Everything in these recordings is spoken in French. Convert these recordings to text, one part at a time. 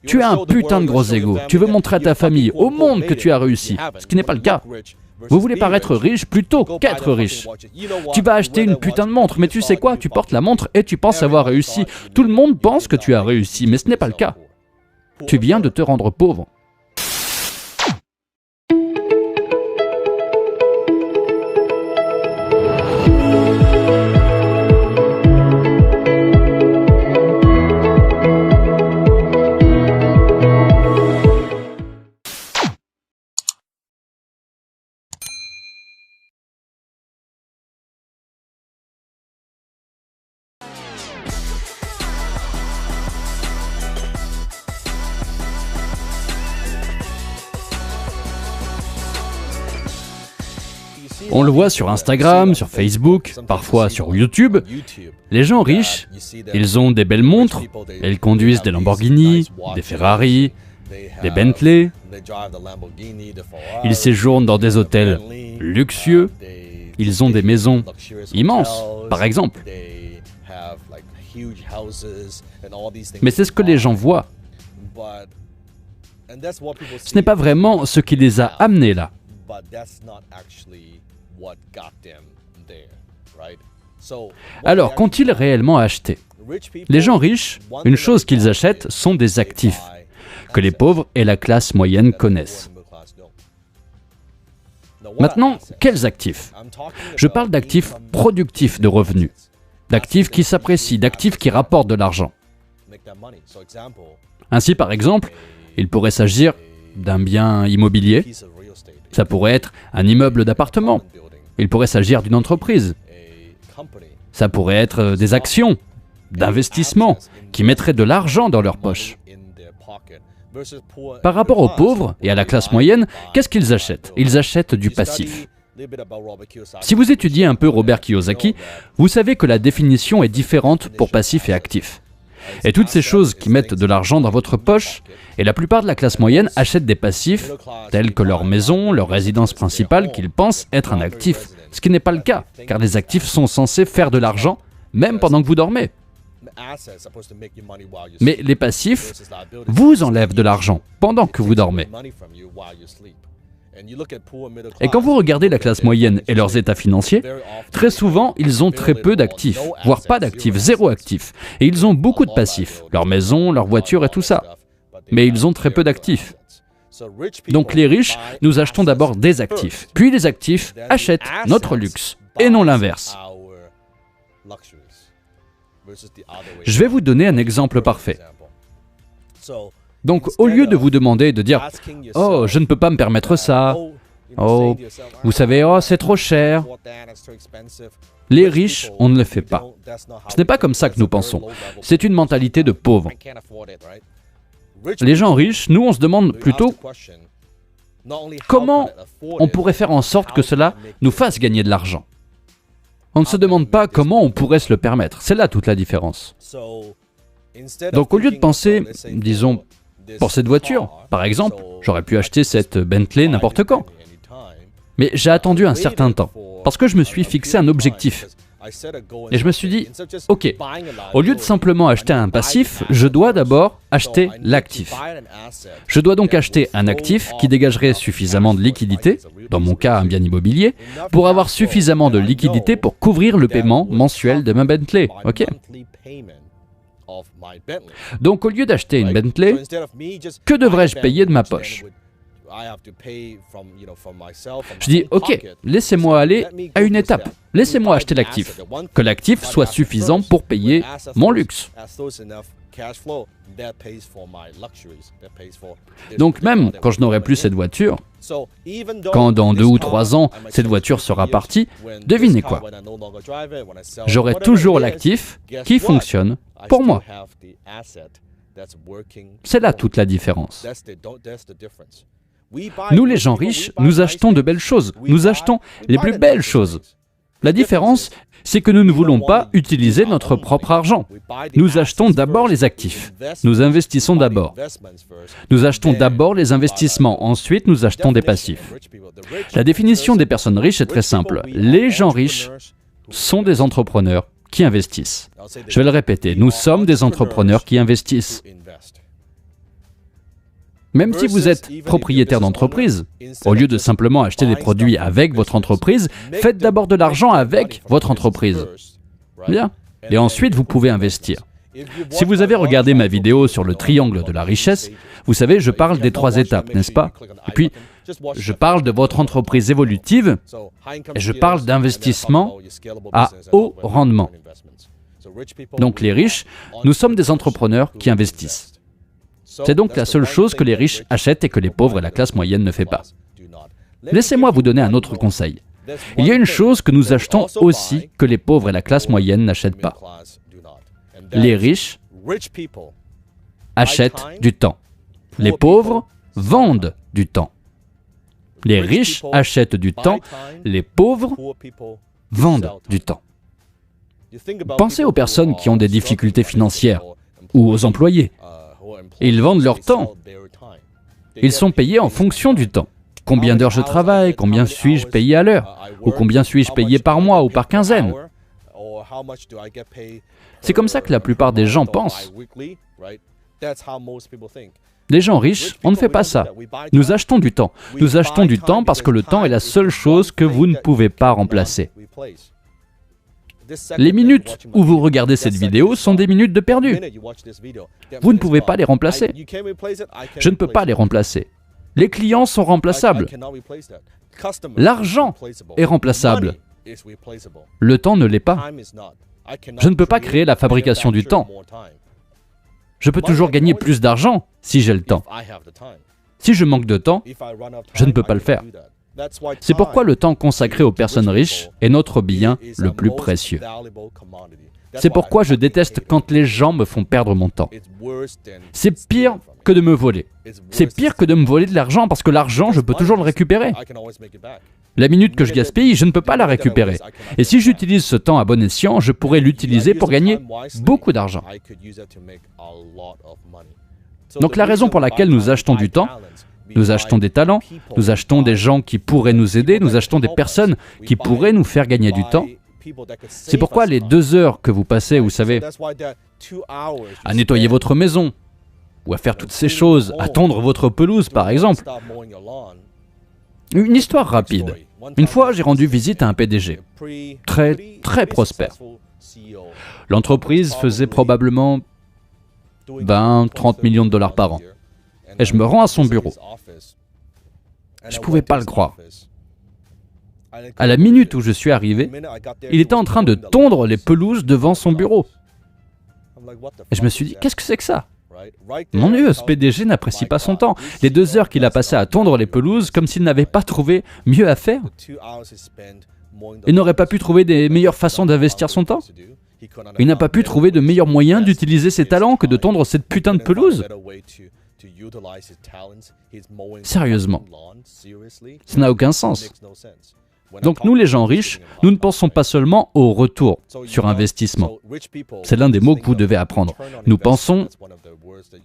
Tu as un putain de gros ego. Tu veux montrer à ta famille, au monde que tu as réussi, ce qui n'est pas le cas. Vous voulez paraître riche plutôt qu'être riche. Tu vas acheter une putain de montre, mais tu sais quoi? Tu portes la montre et tu penses avoir réussi. Tout le monde pense que tu as réussi, mais ce n'est pas le cas. Tu viens de te rendre pauvre. On le voit sur Instagram, sur Facebook, parfois sur YouTube. Les gens riches, ils ont des belles montres, ils conduisent des Lamborghini, des Ferrari, des Bentley. Ils séjournent dans des hôtels luxueux. Ils ont des maisons immenses, par exemple. Mais c'est ce que les gens voient. Ce n'est pas vraiment ce qui les a amenés là. Alors, qu'ont-ils réellement acheté? Les gens riches, une chose qu'ils achètent sont des actifs, que les pauvres et la classe moyenne connaissent. Maintenant, quels actifs? Je parle d'actifs productifs de revenus, d'actifs qui s'apprécient, d'actifs qui rapportent de l'argent. Ainsi, par exemple, il pourrait s'agir d'un bien immobilier, ça pourrait être un immeuble d'appartement, il pourrait s'agir d'une entreprise, ça pourrait être des actions, d'investissements, qui mettraient de l'argent dans leur poche. Par rapport aux pauvres et à la classe moyenne, qu'est-ce qu'ils achètent? Ils achètent du passif. Si vous étudiez un peu Robert Kiyosaki, vous savez que la définition est différente pour passif et actif. Et toutes ces choses qui mettent de l'argent dans votre poche, et la plupart de la classe moyenne achètent des passifs, tels que leur maison, leur résidence principale, qu'ils pensent être un actif. Ce qui n'est pas le cas, car les actifs sont censés faire de l'argent, même pendant que vous dormez. Mais les passifs vous enlèvent de l'argent pendant que vous dormez. Et quand vous regardez la classe moyenne et leurs états financiers, très souvent, ils ont très peu d'actifs, voire pas d'actifs, zéro actif. Et ils ont beaucoup de passifs, leur maison, leur voiture et tout ça. Mais ils ont très peu d'actifs. Donc les riches, nous achetons d'abord des actifs, puis les actifs achètent notre luxe, et non l'inverse. Je vais vous donner un exemple parfait. Donc, au lieu de vous demander de dire « Oh, je ne peux pas me permettre ça. Oh, vous savez, oh, c'est trop cher. » Les riches, on ne le fait pas. Ce n'est pas comme ça que nous pensons. C'est une mentalité de pauvre. Les gens riches, nous, on se demande plutôt comment on pourrait faire en sorte que cela nous fasse gagner de l'argent. On ne se demande pas comment on pourrait se le permettre. C'est là toute la différence. Donc, au lieu de penser, disons, pour cette voiture, par exemple, j'aurais pu acheter cette Bentley n'importe quand. Mais j'ai attendu un certain temps, parce que je me suis fixé un objectif. Et je me suis dit, ok, au lieu de simplement acheter un passif, je dois d'abord acheter l'actif. Je dois donc acheter un actif qui dégagerait suffisamment de liquidité, dans mon cas un bien immobilier, pour avoir suffisamment de liquidité pour couvrir le paiement mensuel de ma Bentley. Ok. Donc au lieu d'acheter une Bentley, que devrais-je payer de ma poche? Je dis, ok, laissez-moi aller à une étape. Laissez-moi acheter l'actif. Que l'actif soit suffisant pour payer mon luxe. Donc même quand je n'aurai plus cette voiture, quand dans 2 ou 3 ans, cette voiture sera partie, devinez quoi? J'aurai toujours l'actif qui fonctionne pour moi. C'est là toute la différence. Nous, les gens riches, nous achetons de belles choses. Nous achetons les plus belles choses. La différence, c'est que nous ne voulons pas utiliser notre propre argent. Nous achetons d'abord les actifs. Nous investissons d'abord. Nous achetons d'abord les investissements. Ensuite, nous achetons des passifs. La définition des personnes riches est très simple. Les gens riches sont des entrepreneurs qui investissent. Je vais le répéter. Nous sommes des entrepreneurs qui investissent. Même si vous êtes propriétaire d'entreprise, au lieu de simplement acheter des produits avec votre entreprise, faites d'abord de l'argent avec votre entreprise. Bien. Et ensuite, vous pouvez investir. Si vous avez regardé ma vidéo sur le triangle de la richesse, vous savez, je parle des 3 étapes, n'est-ce pas? Et puis, je parle de votre entreprise évolutive et je parle d'investissement à haut rendement. Donc les riches, nous sommes des entrepreneurs qui investissent. C'est donc la seule chose que les riches achètent et que les pauvres et la classe moyenne ne font pas. Laissez-moi vous donner un autre conseil. Il y a une chose que nous achetons aussi que les pauvres et la classe moyenne n'achètent pas. Les riches achètent du temps. Les pauvres vendent du temps. Les riches achètent du temps, les pauvres vendent du temps. Pensez aux personnes qui ont des difficultés financières ou aux employés. Ils vendent leur temps. Ils sont payés en fonction du temps. Combien d'heures je travaille, combien suis-je payé à l'heure, ou combien suis-je payé par mois ou par quinzaine. C'est comme ça que la plupart des gens pensent. Les gens riches, on ne fait pas ça. Nous achetons du temps. Nous achetons du temps parce que le temps est la seule chose que vous ne pouvez pas remplacer. Les minutes où vous regardez cette vidéo sont des minutes de perdu. Vous ne pouvez pas les remplacer. Je ne peux pas les remplacer. Les clients sont remplaçables. L'argent est remplaçable. Le temps ne l'est pas. Je ne peux pas créer la fabrication du temps. Je peux toujours gagner plus d'argent si j'ai le temps. Si je manque de temps, je ne peux pas le faire. C'est pourquoi le temps consacré aux personnes riches est notre bien le plus précieux. C'est pourquoi je déteste quand les gens me font perdre mon temps. C'est pire que de me voler. C'est pire que de me voler de l'argent parce que l'argent, je peux toujours le récupérer. La minute que je gaspille, je ne peux pas la récupérer. Et si j'utilise ce temps à bon escient, je pourrais l'utiliser pour gagner beaucoup d'argent. Donc la raison pour laquelle nous achetons du temps, nous achetons des talents, nous achetons des gens qui pourraient nous aider, nous achetons des personnes qui pourraient nous faire gagner du temps. C'est pourquoi les 2 heures que vous passez, vous savez, à nettoyer votre maison, ou à faire toutes ces choses, à tondre votre pelouse par exemple. Une histoire rapide. Une fois, j'ai rendu visite à un PDG, très prospère. L'entreprise faisait probablement 20-30 millions de dollars par an. Et je me rends à son bureau. Je ne pouvais pas le croire. À la minute où je suis arrivé, il était en train de tondre les pelouses devant son bureau. Et je me suis dit, qu'est-ce que c'est que ça? Mon Dieu, ce PDG n'apprécie pas son temps. Les 2 heures qu'il a passées à tondre les pelouses, comme s'il n'avait pas trouvé mieux à faire. Il n'aurait pas pu trouver des meilleures façons d'investir son temps. Il n'a pas pu trouver de meilleurs moyens d'utiliser ses talents que de tondre cette putain de pelouse. Sérieusement, ça n'a aucun sens. Donc nous, les gens riches, nous ne pensons pas seulement au retour sur investissement. C'est l'un des mots que vous devez apprendre. Nous pensons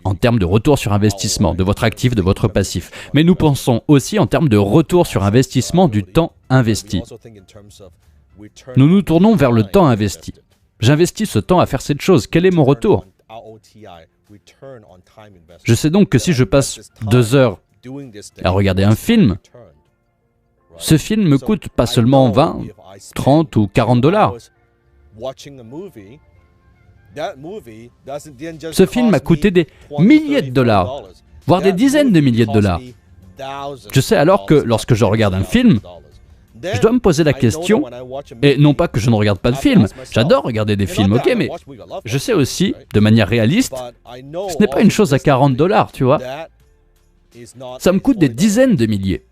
en termes de retour sur investissement, de votre actif, de votre passif. Mais nous pensons aussi en termes de retour sur investissement du temps investi. Nous nous tournons vers le temps investi. J'investis ce temps à faire cette chose. Quel est mon retour? Je sais donc que si je passe 2 heures à regarder un film, ce film me coûte pas seulement 20, 30 ou 40 dollars. Ce film m'a coûté des milliers de dollars, voire des dizaines de milliers de dollars. Je sais alors que lorsque je regarde un film, je dois me poser la question, et non pas que je ne regarde pas de films, j'adore regarder des films, ok, mais je sais aussi, de manière réaliste, ce n'est pas une chose à 40 dollars, tu vois. Ça me coûte des dizaines de milliers.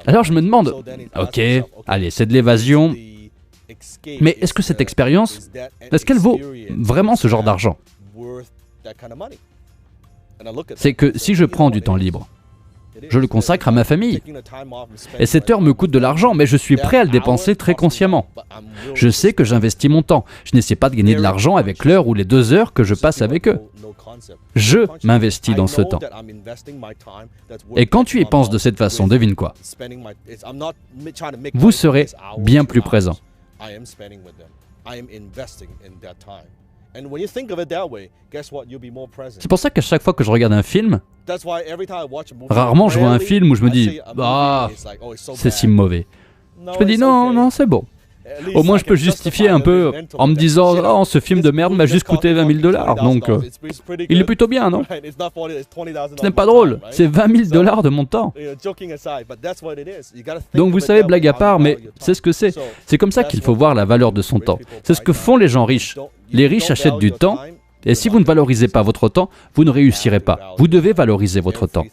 Alors je me demande, ok, allez, c'est de l'évasion, mais est-ce que cette expérience, est-ce qu'elle vaut vraiment ce genre d'argent? C'est que si je prends du temps libre, je le consacre à ma famille. Et cette heure me coûte de l'argent, mais je suis prêt à le dépenser très consciemment. Je sais que j'investis mon temps. Je n'essaie pas de gagner de l'argent avec l'heure ou les 2 heures que je passe avec eux. Je m'investis dans ce temps. Et quand tu y penses de cette façon, devine quoi? Vous serez bien plus présent. C'est pour ça qu'à chaque fois que je regarde un film, rarement je vois un film où je me dis « Ah, c'est si mauvais ». Je me dis « Non, non, c'est bon ». Au moins je peux justifier un peu en me disant « Oh, ce film de merde m'a juste coûté 20 000 $, donc il est plutôt bien, non ?» Ce n'est pas drôle, c'est 20 000 $ de mon temps. Donc vous savez, blague à part, mais c'est ce que c'est. C'est comme ça qu'il faut voir la valeur de son temps. C'est ce que font les gens riches. Les riches achètent du temps, et si vous ne valorisez pas votre temps, vous ne réussirez pas. Vous devez valoriser votre temps.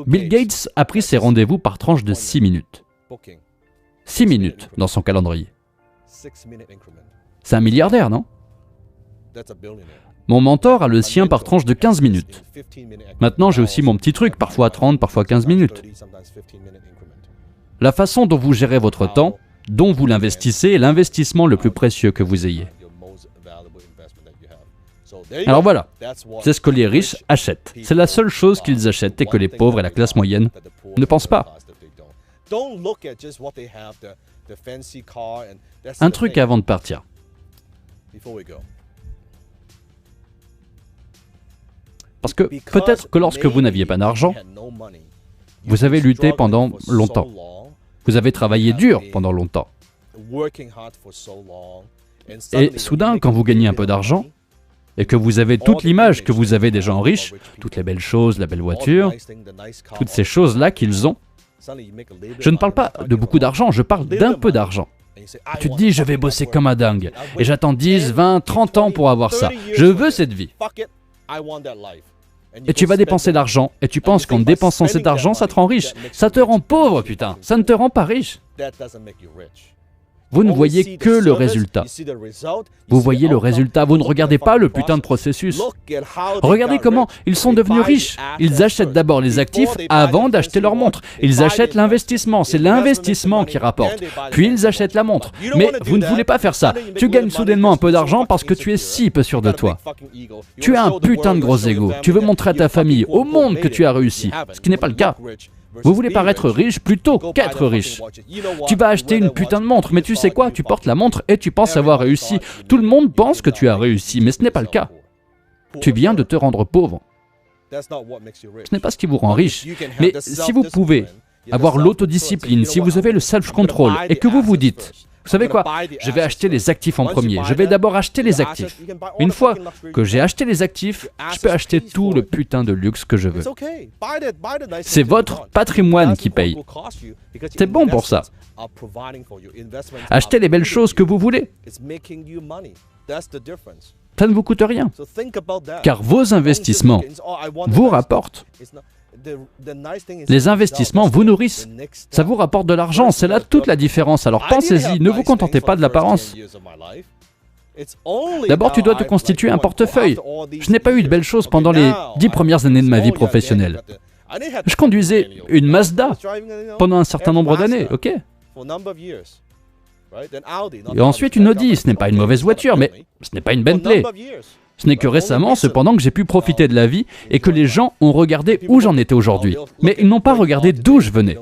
Bill Gates a pris ses rendez-vous par tranche de 6 minutes. 6 minutes dans son calendrier. C'est un milliardaire, non? Mon mentor a le sien par tranche de 15 minutes. Maintenant, j'ai aussi mon petit truc, parfois 30, parfois 15 minutes. La façon dont vous gérez votre temps, dont vous l'investissez, est l'investissement le plus précieux que vous ayez. Alors voilà, c'est ce que les riches achètent. C'est la seule chose qu'ils achètent et que les pauvres et la classe moyenne ne pensent pas. Un truc avant de partir. Parce que peut-être que lorsque vous n'aviez pas d'argent, vous avez lutté pendant longtemps. Vous avez travaillé dur pendant longtemps. Et soudain, quand vous gagnez un peu d'argent, et que vous avez toute l'image que vous avez des gens riches, toutes les belles choses, la belle voiture, toutes ces choses-là qu'ils ont, je ne parle pas de beaucoup d'argent, je parle d'un peu d'argent. Tu te dis, je vais bosser comme un dingue, et j'attends 10, 20, 30 ans pour avoir ça. Je veux cette vie. Et tu vas dépenser l'argent, et tu penses qu'en dépensant cet argent, ça te rend riche. Ça te rend pauvre, putain. Ça ne te rend pas riche. Vous ne voyez que le résultat. Vous voyez le résultat, vous ne regardez pas le putain de processus. Regardez comment ils sont devenus riches. Ils achètent d'abord les actifs avant d'acheter leur montre. Ils achètent l'investissement, c'est l'investissement qui rapporte. Puis ils achètent la montre. Mais vous ne voulez pas faire ça. Tu gagnes soudainement un peu d'argent parce que tu es si peu sûr de toi. Tu as un putain de gros ego. Tu veux montrer à ta famille, au monde que tu as réussi, ce qui n'est pas le cas. Vous voulez paraître riche plutôt qu'être riche. Tu vas acheter une putain de montre, mais tu sais quoi? Tu portes la montre et tu penses avoir réussi. Tout le monde pense que tu as réussi, mais ce n'est pas le cas. Tu viens de te rendre pauvre. Ce n'est pas ce qui vous rend riche. Mais si vous pouvez avoir l'autodiscipline, si vous avez le self-control et que vous vous dites, vous savez quoi? Je vais acheter les actifs en premier. Je vais d'abord acheter les actifs. Une fois que j'ai acheté les actifs, je peux acheter tout le putain de luxe que je veux. C'est votre patrimoine qui paye. C'est bon pour ça. Achetez les belles choses que vous voulez. Ça ne vous coûte rien. Car vos investissements vous rapportent. Les investissements vous nourrissent. Ça vous rapporte de l'argent, c'est là toute la différence. Alors pensez-y, ne vous contentez pas de l'apparence. D'abord, tu dois te constituer un portefeuille. Je n'ai pas eu de belles choses pendant les 10 premières années de ma vie professionnelle. Je conduisais une Mazda pendant un certain nombre d'années, ok? Et ensuite une Audi, ce n'est pas une mauvaise voiture, mais ce n'est pas une Bentley. Ce n'est que récemment, cependant, que j'ai pu profiter de la vie et que les gens ont regardé où j'en étais aujourd'hui. Mais ils n'ont pas regardé d'où je venais.